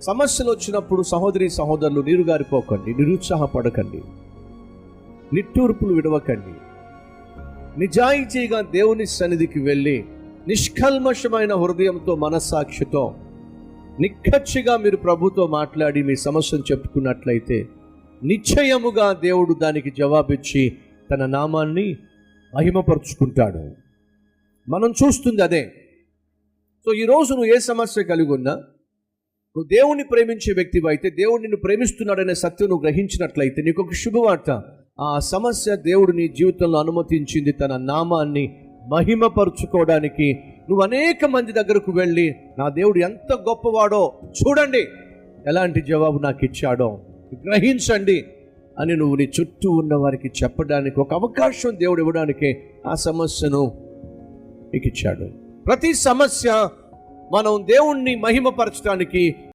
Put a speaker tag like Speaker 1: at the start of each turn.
Speaker 1: సమస్యలు వచ్చినప్పుడు సహోదరి సహోదరులు నీరుగారిపోకండి, నిరుత్సాహపడకండి, నిట్టూర్పులు విడవకండి. నిజాయితీగా దేవుని సన్నిధికి వెళ్ళి నిష్కల్మషమైన హృదయంతో, మనస్సాక్షితో, నిక్కచ్చిగా మీరు ప్రభుతో మాట్లాడి మీ సమస్యను చెప్పుకున్నట్లయితే నిశ్చయముగా దేవుడు దానికి జవాబిచ్చి తన నామాన్ని మహిమపరుచుకుంటాడు. మనం చూస్తుంది అదే. సో ఈరోజు నువ్వు ఏ సమస్య కలిగి ఉన్నా, నువ్వు దేవుణ్ణి ప్రేమించే వ్యక్తివి అయితే, దేవుడు నిన్ను ప్రేమిస్తున్నాడనే సత్యం నువ్వు గ్రహించినట్లయితే నీకు ఒక శుభవార్త. ఆ సమస్య దేవుడు నీ జీవితంలో అనుమతించింది తన నామాన్ని మహిమపరుచుకోవడానికి. నువ్వు అనేక మంది దగ్గరకు వెళ్ళి నా దేవుడు ఎంత గొప్పవాడో చూడండి, ఎలాంటి జవాబు నాకు ఇచ్చాడో గ్రహించండి అని నువ్వు నీ చుట్టూ ఉన్న వారికి చెప్పడానికి ఒక అవకాశం దేవుడు ఇవ్వడానికి ఆ సమస్యను నీకు ఇచ్చాడు. ప్రతి సమస్య మనం దేవుణ్ణి మహిమపరచడానికి